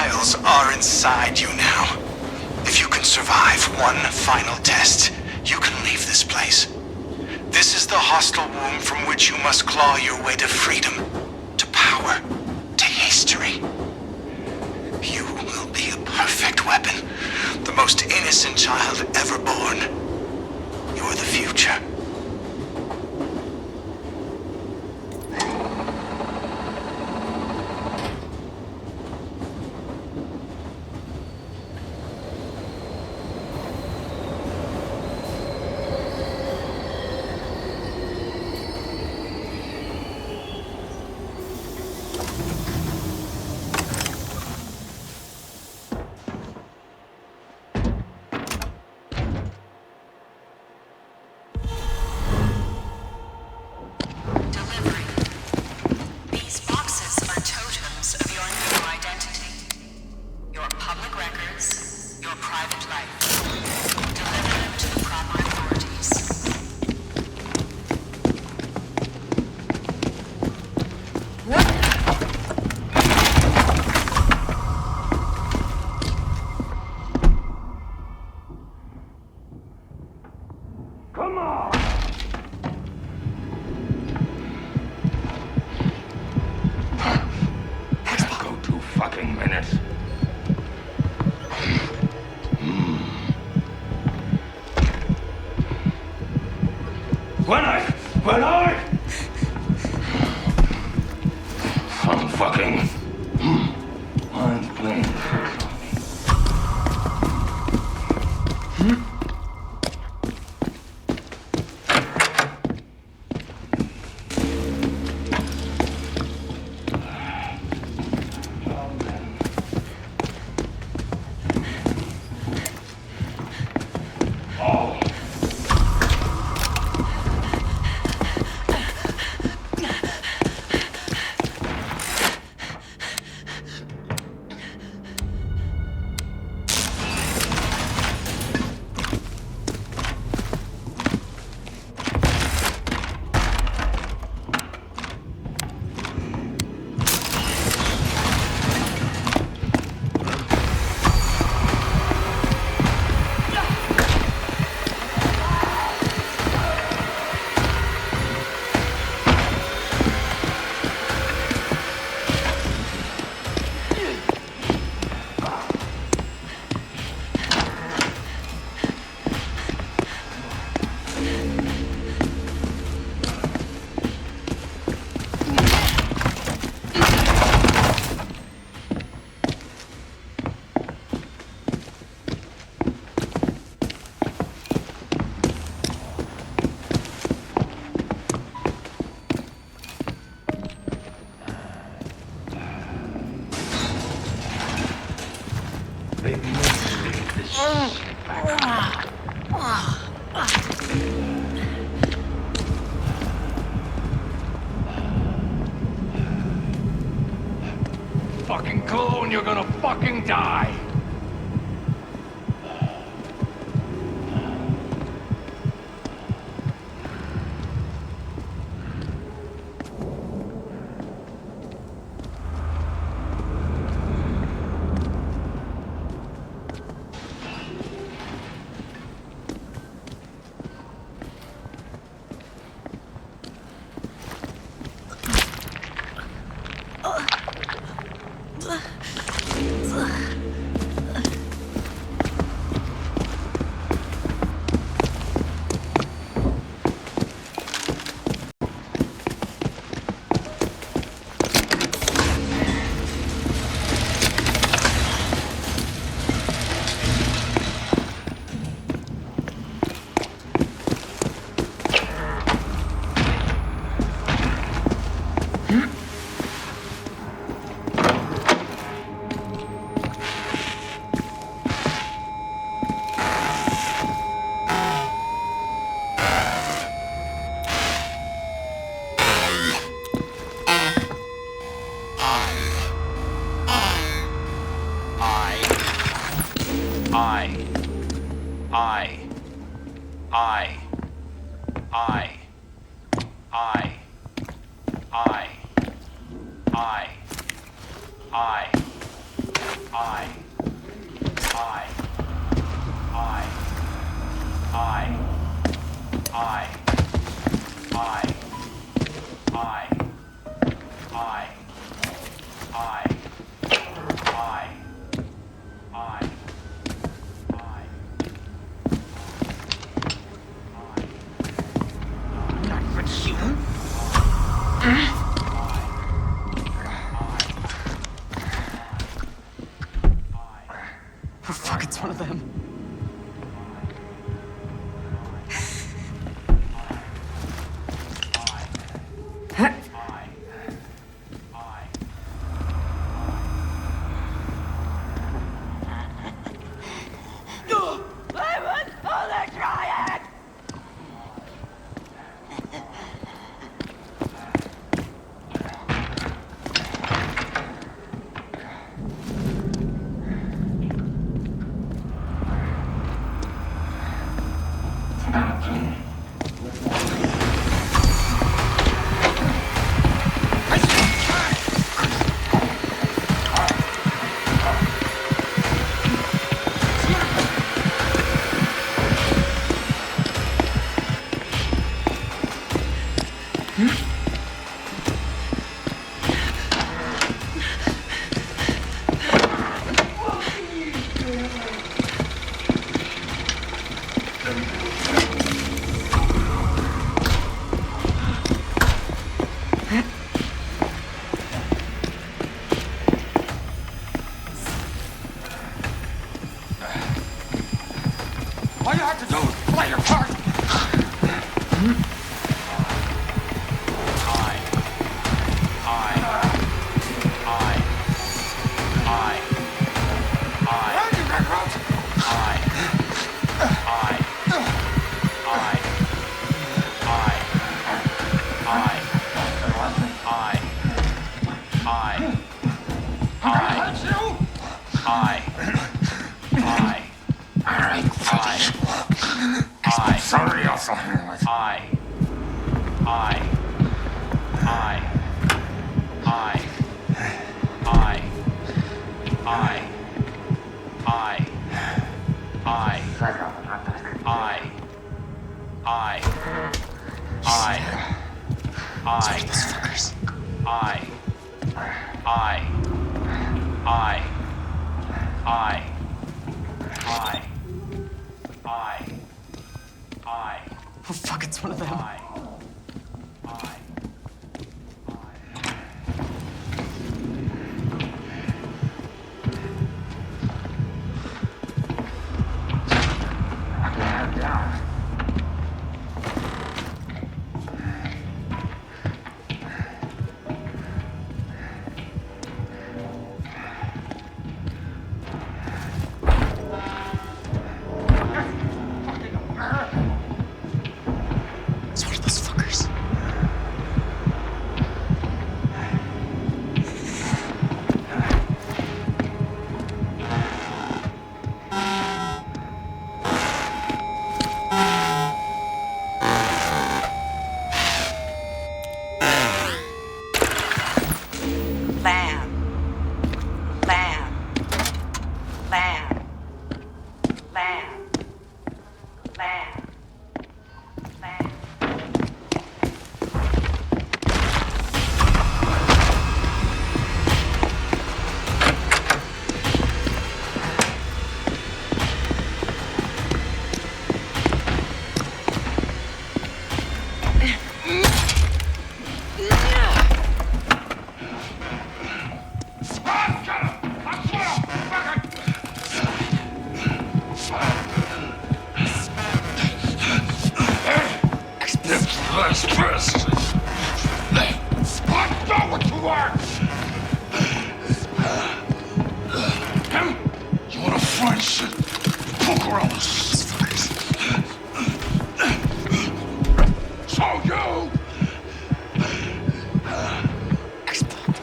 files are inside you now. If you can survive one final test, you can leave this place. This is the hostile womb from which you must claw your way to freedom, to power, to history. You will be a perfect weapon, the most innocent child ever born. You're the future. Fucking minutes. When I'm fucking mind playing tricks on me. Fucking clone, you're gonna fucking die! I Oh, fuck, it's one of them. All you have to do is play your part. Somebody else will handle it. Oh, fuck, it's one of them. It's one of those fuckers. Lamb. Lamb. Lamb. Lamb. Lamb. Lamb. Let's press. I know what you are. Him? You want to find shit? Poke around us. So you.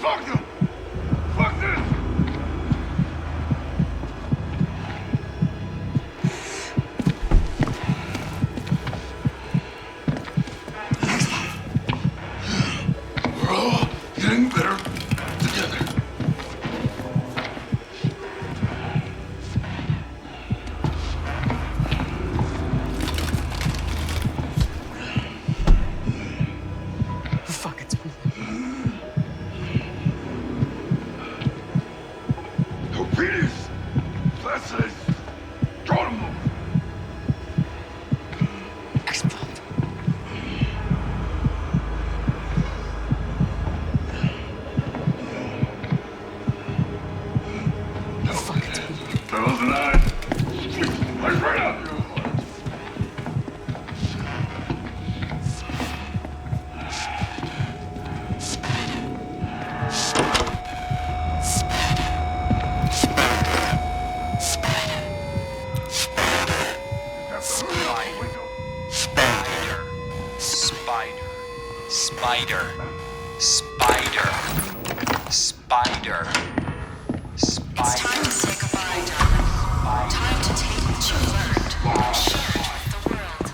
Fuck you. Fuck this. We're all getting better together. Peters! That's it! Go to move! Explode. Fuck, it's me. Fellas and I, let's right up! Spider. Spider. Spider. It's time to say goodbye, darling. Time to take what you've learned and share it with the world.